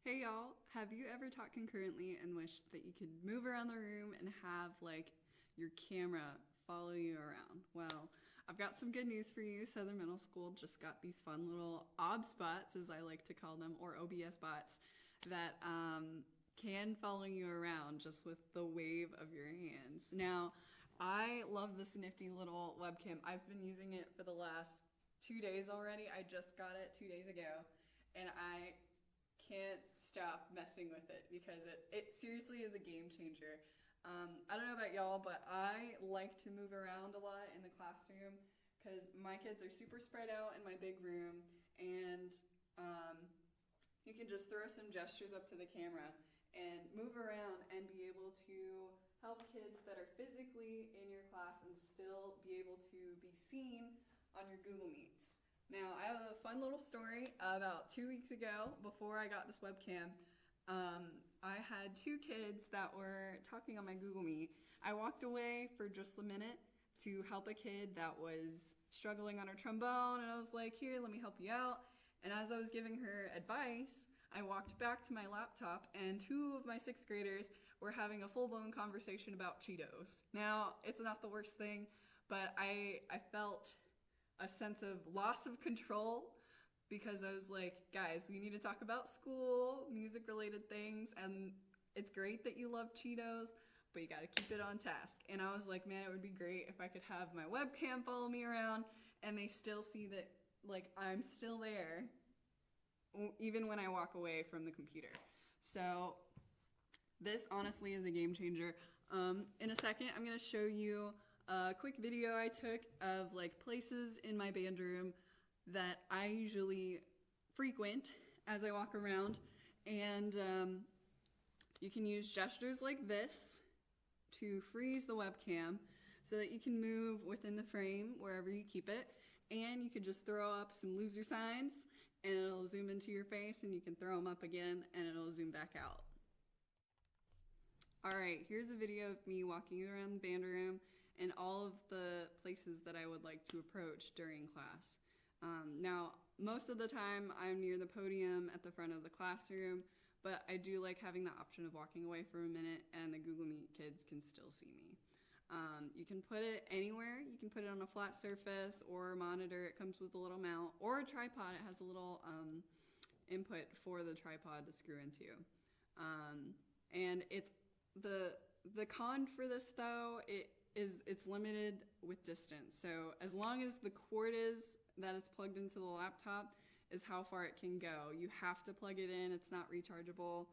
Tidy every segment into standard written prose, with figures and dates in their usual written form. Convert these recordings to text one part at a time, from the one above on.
Hey y'all, have you ever taught concurrently and wished that you could move around the room and have like your camera follow you around? Well, I've got some good news for you. Southern Middle School just got these fun little OBSBOTs, as I like to call them, or OBSBOTs, that can follow you around just with the wave of your hands. Now, I love this nifty little webcam. I've been using it for the last 2 days already. I just got it 2 days ago, and I can't stop messing with it because it seriously is a game changer. I don't know about y'all, but I like to move around a lot in the classroom because my kids are super spread out in my big room, and you can just throw some gestures up to the camera and move around and be able to help kids that are physically in your class and still be able to be seen on your Google Meets. Now, I have a fun little story. About 2 weeks ago, before I got this webcam, I had two kids that were talking on my Google Meet. I walked away for just a minute to help a kid that was struggling on her trombone, and I was like, here, let me help you out. And as I was giving her advice, I walked back to my laptop, and two of my sixth graders were having a full-blown conversation about Cheetos. Now, it's not the worst thing, but I felt a sense of loss of control because I was like, guys, we need to talk about school, music related things, and it's great that you love Cheetos, but you got to keep it on task. And I was like, man, it would be great if I could have my webcam follow me around and they still see that like I'm still there even when I walk away from the computer. So this honestly is a game changer. In a second, I'm going to show you a quick video I took of like places in my band room that I usually frequent as I walk around, and you can use gestures like this to freeze the webcam so that you can move within the frame wherever you keep it, and you can just throw up some loser signs and it'll zoom into your face, and you can throw them up again and it'll zoom back out. Alright, here's a video of me walking around the band room and all of the places that I would like to approach during class. Now, most of the time I'm near the podium at the front of the classroom, but I do like having the option of walking away for a minute and the Google Meet kids can still see me. You can put it anywhere. You can put it on a flat surface or a monitor. It comes with a little mount, or a tripod. It has a little input for the tripod to screw into. And it's the con for this though, it's limited with distance. So as long as the cord is that it's plugged into the laptop is how far it can go. You have to plug it in. It's not rechargeable.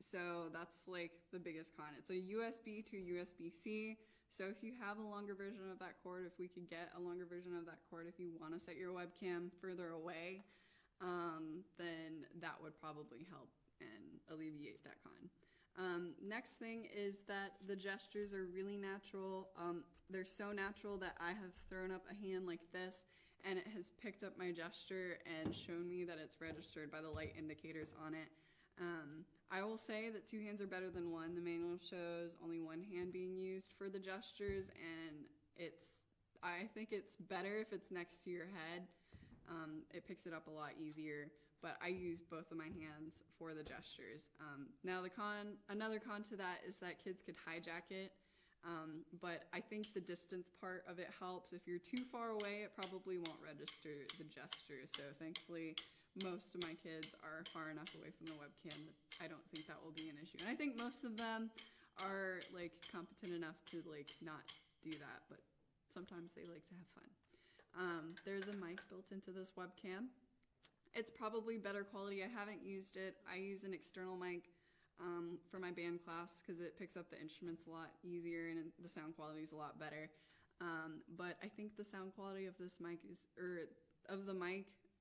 So that's like the biggest con. It's a USB to USB-C. So if you have a longer version of that cord, if we could get a longer version of that cord, if you want to set your webcam further away, then that would probably help and alleviate that con. Next thing is that the gestures are really natural. They're so natural that I have thrown up a hand like this and it has picked up my gesture and shown me that it's registered by the light indicators on it. I will say that two hands are better than one. The manual shows only one hand being used for the gestures, and I think it's better if it's next to your head. It picks it up a lot easier, but I use both of my hands for the gestures. Now another con to that is that kids could hijack it, but I think the distance part of it helps. If you're too far away, it probably won't register the gestures, so thankfully most of my kids are far enough away from the webcam that I don't think that will be an issue. And I think most of them are like competent enough to like not do that, but sometimes they like to have fun. There's a mic built into this webcam. It's probably better quality. I haven't used it. I use an external mic for my band class because it picks up the instruments a lot easier and the sound quality is a lot better. But I think the sound quality of this mic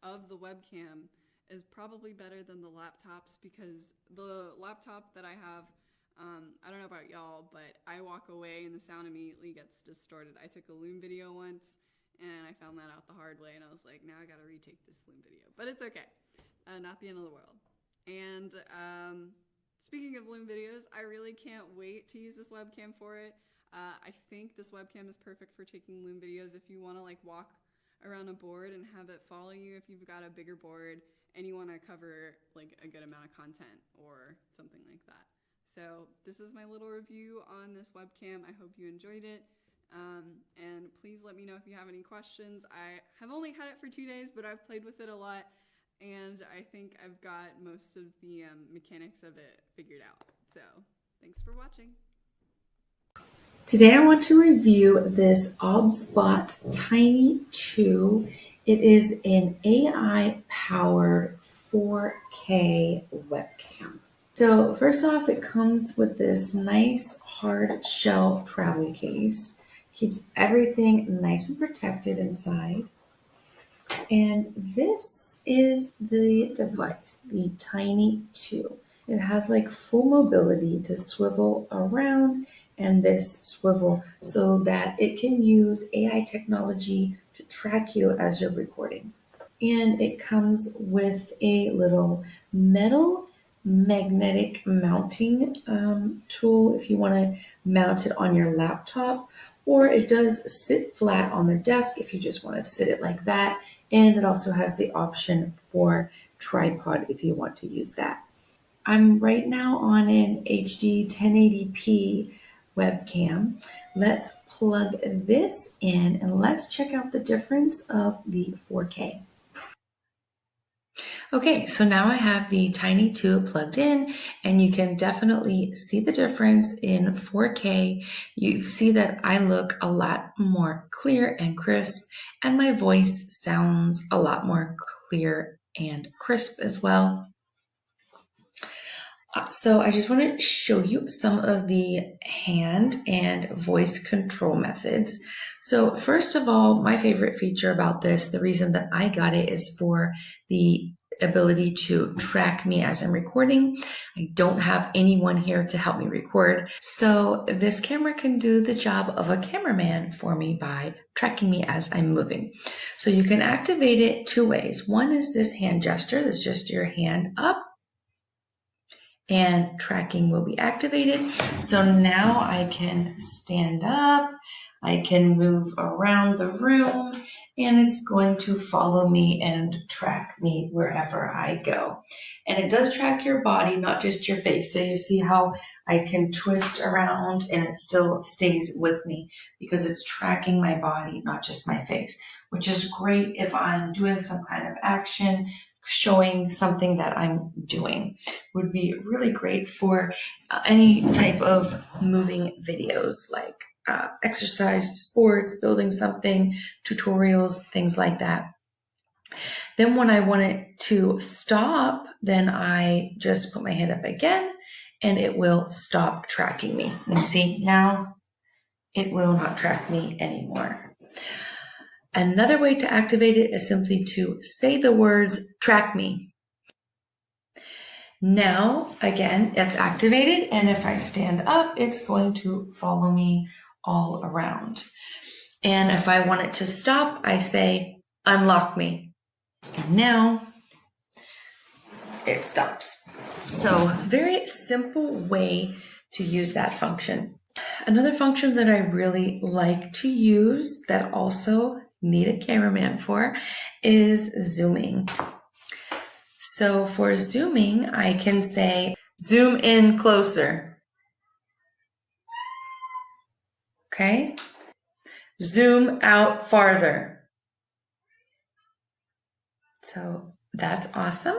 of the webcam is probably better than the laptops, because the laptop that I have, I don't know about y'all, but I walk away and the sound immediately gets distorted. I took a Loom video once and I found that out the hard way, and I was like, now I gotta retake this Loom video, but it's okay. Not the end of the world. And speaking of Loom videos, I really can't wait to use this webcam for it. I think this webcam is perfect for taking Loom videos if you want to like walk around a board and have it follow you if you've got a bigger board and you want to cover like a good amount of content or something like that. So this is my little review on this webcam. I hope you enjoyed it. And please let me know if you have any questions. I have only had it for 2 days, but I've played with it a lot, and I think I've got most of the mechanics of it figured out. So thanks for watching. Today I want to review this OBSBOT Tiny 2. It is an AI-powered 4K webcam. So first off, it comes with this nice hard shell travel case. Keeps everything nice and protected inside. And this is the device, the Tiny 2. It has like full mobility to swivel around and this swivel so that it can use AI technology to track you as you're recording. And it comes with a little metal magnetic mounting tool if you want to mount it on your laptop, or it does sit flat on the desk if you just want to sit it like that. And it also has the option for tripod if you want to use that. I'm right now on an HD 1080p webcam. Let's plug this in and let's check out the difference of the 4K. Okay, so now I have the Tiny 2 plugged in, and you can definitely see the difference in 4K. You see that I look a lot more clear and crisp, and my voice sounds a lot more clear and crisp as well. So I just want to show you some of the hand and voice control methods. So first of all, my favorite feature about this, the reason that I got it, is for the ability to track me as I'm recording. I don't have anyone here to help me record. So this camera can do the job of a cameraman for me by tracking me as I'm moving. So you can activate it 2 ways. One is this hand gesture. That's just your hand up, and tracking will be activated. So now I can stand up, I can move around the room, and it's going to follow me and track me wherever I go. And it does track your body, not just your face. So you see how I can twist around and it still stays with me because it's tracking my body, not just my face, which is great if I'm doing some kind of action, showing something that I'm doing. Would be really great for any type of moving videos like exercise, sports, building something, tutorials, things like that. Then when I want it to stop, then I just put my hand up again and it will stop tracking me. And you see, now it will not track me anymore. Another way to activate it is simply to say the words, track me. Now, again, it's activated, and if I stand up, it's going to follow me all around. And if I want it to stop, I say, unlock me. And now it stops. So very simple way to use that function. Another function that I really like to use that also need a cameraman for is zooming. So for zooming, I can say, zoom in closer. Okay. Zoom out farther. So that's awesome.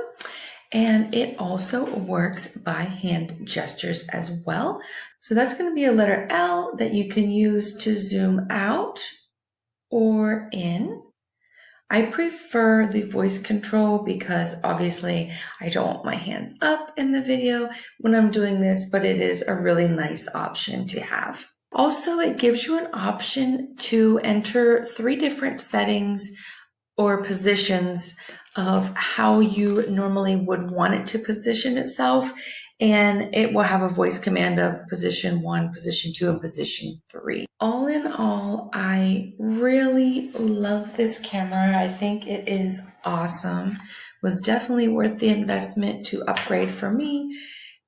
And it also works by hand gestures as well. So that's going to be a letter L that you can use to zoom out or in. I prefer the voice control because obviously I don't want my hands up in the video when I'm doing this, but it is a really nice option to have. Also, it gives you an option to enter 3 different settings or positions of how you normally would want it to position itself, and it will have a voice command of position 1, position 2, and position 3. All in all, I really love this camera. I think it is awesome. Was definitely worth the investment to upgrade for me.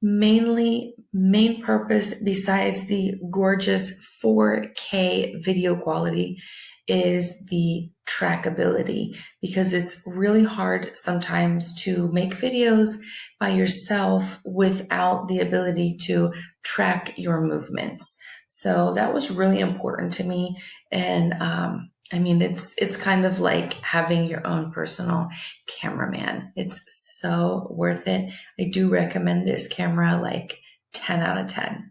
Main purpose besides the gorgeous 4K video quality is the trackability, because it's really hard sometimes to make videos by yourself without the ability to track your movements. So that was really important to me. And I mean, it's kind of like having your own personal cameraman. It's so worth it. I do recommend this camera, like 10 out of 10.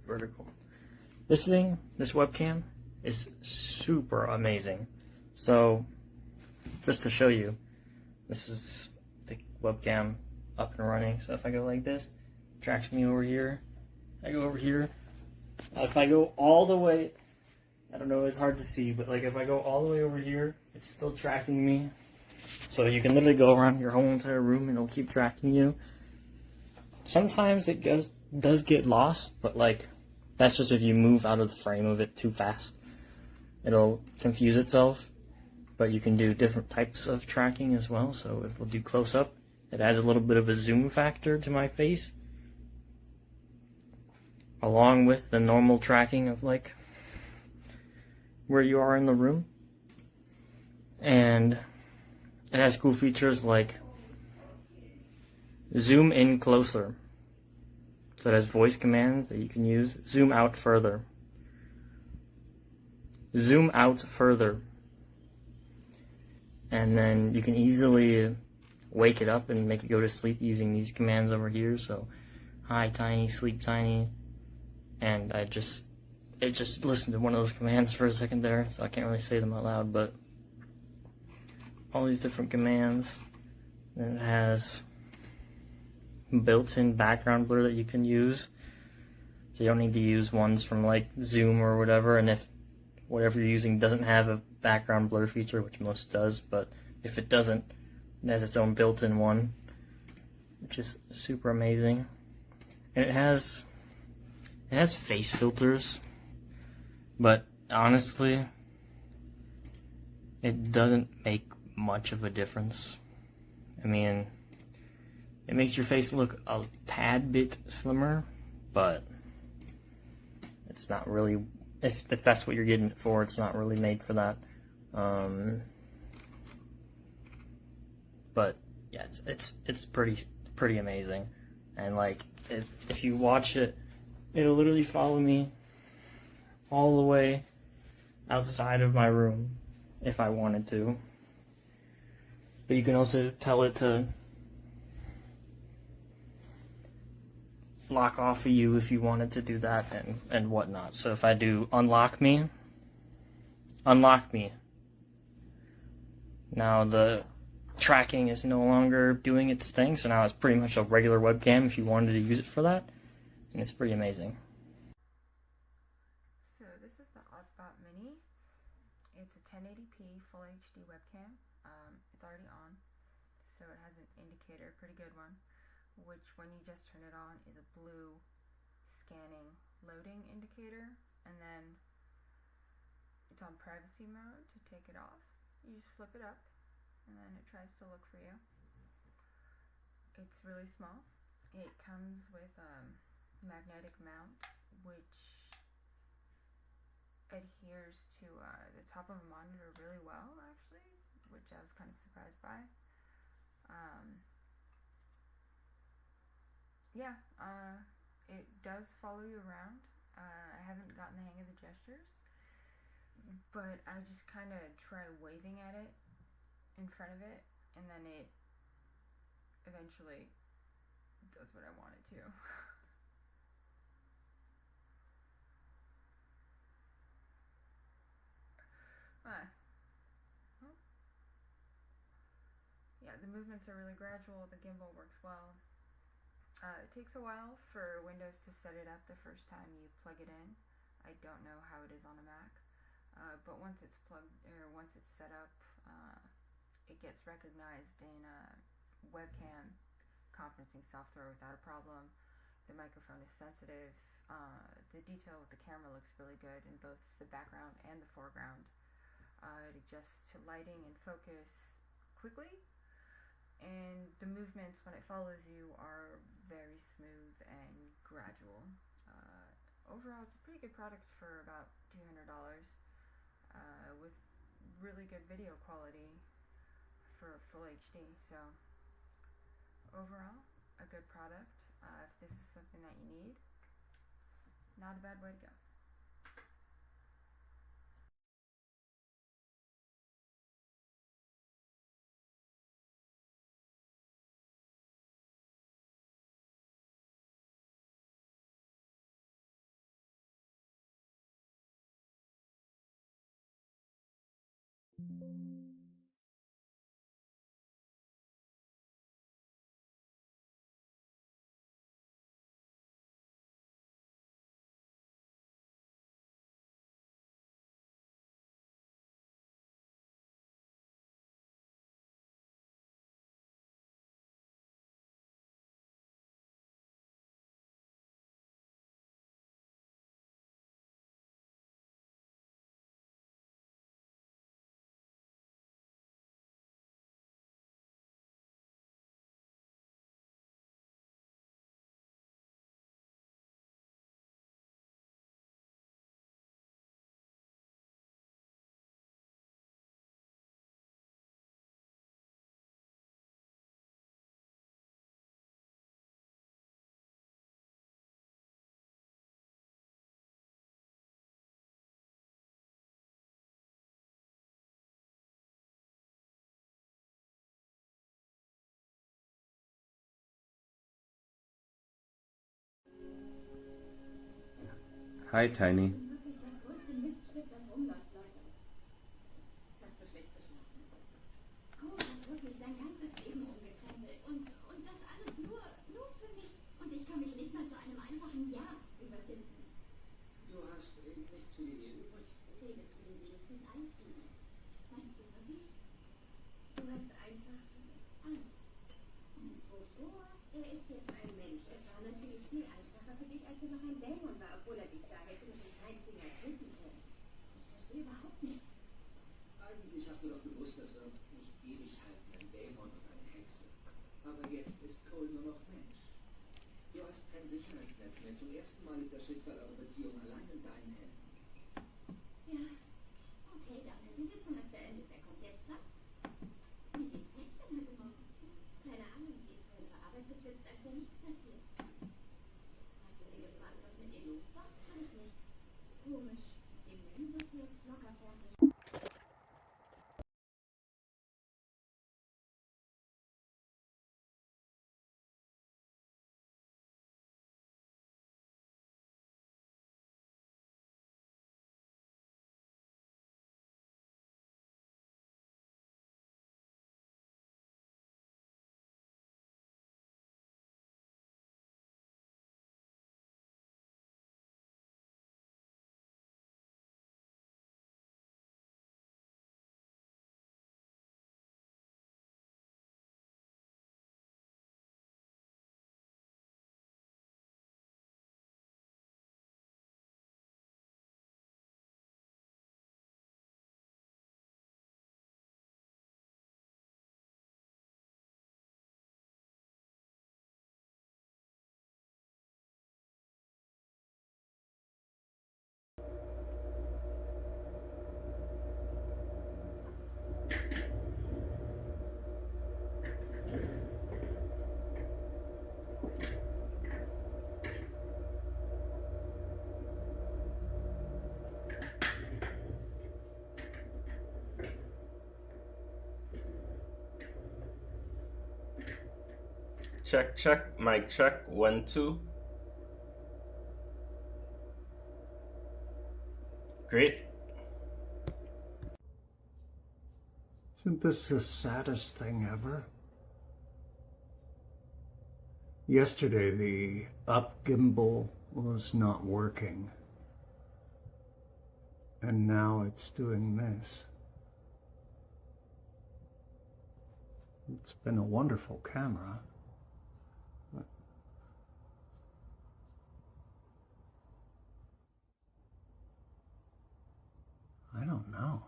Vertical. This thing, this webcam, is super amazing. So, just to show you, this is the webcam up and running. So if I go like this, it tracks me over here. I go over here. If I go all the way, I don't know, it's hard to see, but like if I go all the way over here, it's still tracking me. So you can literally go around your whole entire room and it'll keep tracking you. Sometimes it does get lost, but like that's just if you move out of the frame of it too fast. It'll confuse itself, but you can do different types of tracking as well. So if we'll do close up, it adds a little bit of a zoom factor to my face, along with the normal tracking of like where you are in the room. And it has cool features like zoom in closer. So it has voice commands that you can use. Zoom out further. Zoom out further. And then you can easily wake it up and make it go to sleep using these commands over here. So hi tiny, sleep tiny. And it just listened to one of those commands for a second there, so I can't really say them out loud, but all these different commands. And it has built-in background blur that you can use, so you don't need to use ones from like Zoom or whatever. And if whatever you're using doesn't have a background blur feature, which most does, but if it doesn't, it has its own built-in one, which is super amazing. And it has face filters, but honestly, it doesn't make much of a difference. I mean, it makes your face look a tad bit slimmer, but it's not really, if that's what you're getting it for, it's not really made for that. But yeah, it's pretty amazing. And like, if you watch it, it'll literally follow me all the way outside of my room if I wanted to. But you can also tell it to lock off of you if you wanted to do that and whatnot. So if I do unlock me, now the tracking is no longer doing its thing, so now it's pretty much a regular webcam if you wanted to use it for that, and it's pretty amazing. So this is the OBSBOT Mini. It's a 1080p full HD webcam. It's already on, so it has an indicator, pretty good one, which when you just turn it on is a blue scanning loading indicator, and then it's on privacy mode. To take it off, you just flip it up and then it tries to look for you. It's really small. It comes with a magnetic mount which adheres to the top of a monitor really well, actually, which I was kind of surprised by. It does follow you around. I haven't gotten the hang of the gestures, but I just kind of try waving at it in front of it, and then it eventually does what I want it to. Yeah, the movements are really gradual. The gimbal works well. It takes a while for Windows to set it up the first time you plug it in. I don't know how it is on a Mac, but once it's set up, it gets recognized in webcam conferencing software without a problem. The microphone is sensitive. The detail with the camera looks really good in both the background and the foreground. It adjusts to lighting and focus quickly, and the movements when it follows you are very smooth and gradual. Overall, it's a pretty good product for about $200, with really good video quality for full HD. So overall, a good product. If this is something that you need, not a bad way to go. Hi, Tiny. Wirklich das größte Miststück, das rumläuft, Leute. Hast du schlecht geschlafen? Cole hat wirklich sein ganzes Leben umgekrempelt. Und das alles nur für mich. Und ich kann mich nicht mal zu einem einfachen Ja überwinden. Du hast nichts für die Ehe übrig? Redest du dir wenigstens einfügen? Meinst du wirklich? Du hast einfach Angst. Und wovor? Er ist jetzt ein Mensch. Es war natürlich viel einfacher für dich, als er noch ein Dämon war, obwohl er dich da hätte mit dem kleinen Finger töten können. Ich verstehe überhaupt nichts. Eigentlich hast du doch gewusst, das wird nicht ewig halten, ein Dämon und eine Hexe. Aber jetzt ist Cole nur noch Mensch. Du hast kein Sicherheitsnetz mehr. Zum ersten Mal liegt das Schicksal eurer Beziehung allein in deinen Händen. Ja, okay, danke. Die Sitzung ist beendet. Wer kommt jetzt dran? Wie geht's Päckchen heute Morgen? Keine Ahnung, sie ist vorhin zur Arbeit geflitzt, als wäre nichts passiert. Hast du sie gefragt, was mit ihr los war? Kann ich nicht. Komisch. Im Menü wird sie jetzt locker fertig. Check, check, mic check, 1, 2. Great. Isn't this the saddest thing ever? Yesterday, the up gimbal was not working. And now it's doing this. It's been a wonderful camera. But I don't know.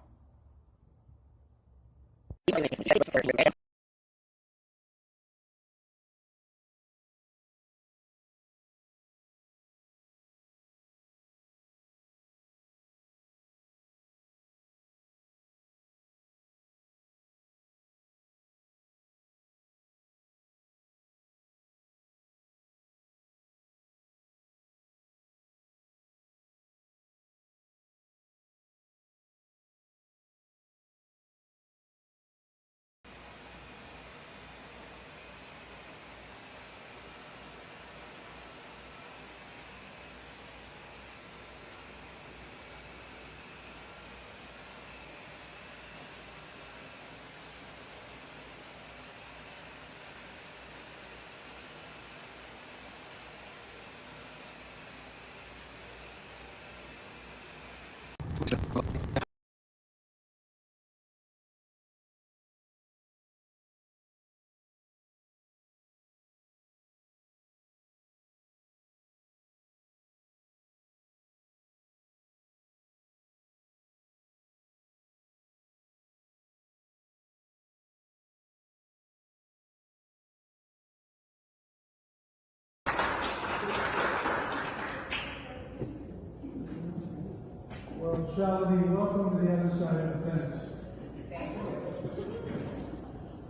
Well, Shalini, welcome to the other side of the fence.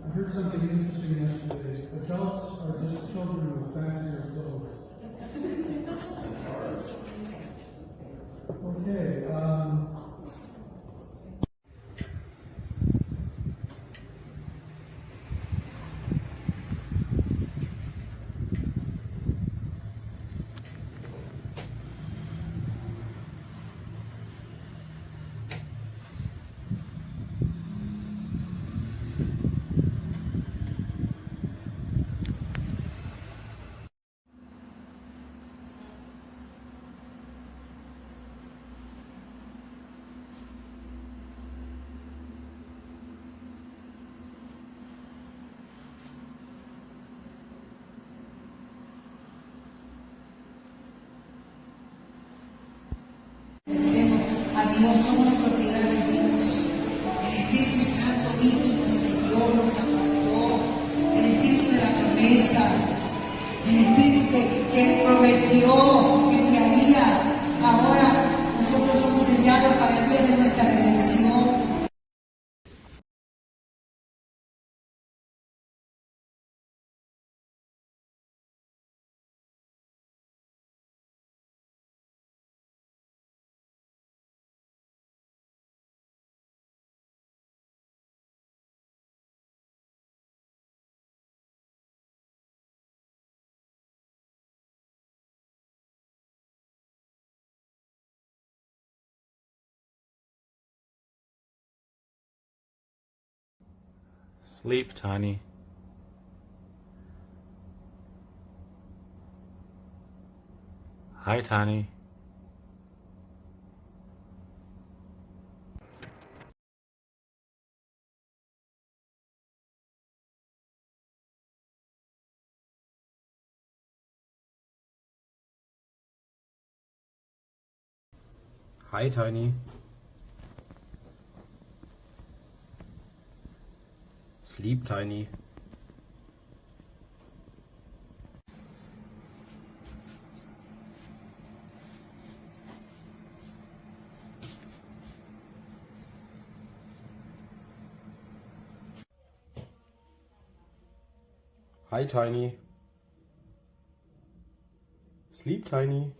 I heard something interesting yesterday. Adults are just children with fancier clothes. Okay, Dios, somos propiedad de Dios. El Espíritu Santo vino y nos selló, nos apartó. El Espíritu de la promesa, el Espíritu que prometió que te haría. Ahora nosotros somos sellados para el día de nuestra redención. Sleep, Tiny. Hi, Tiny. Hi, Tiny. Sleep, Tiny. Hi, Tiny. Sleep, Tiny.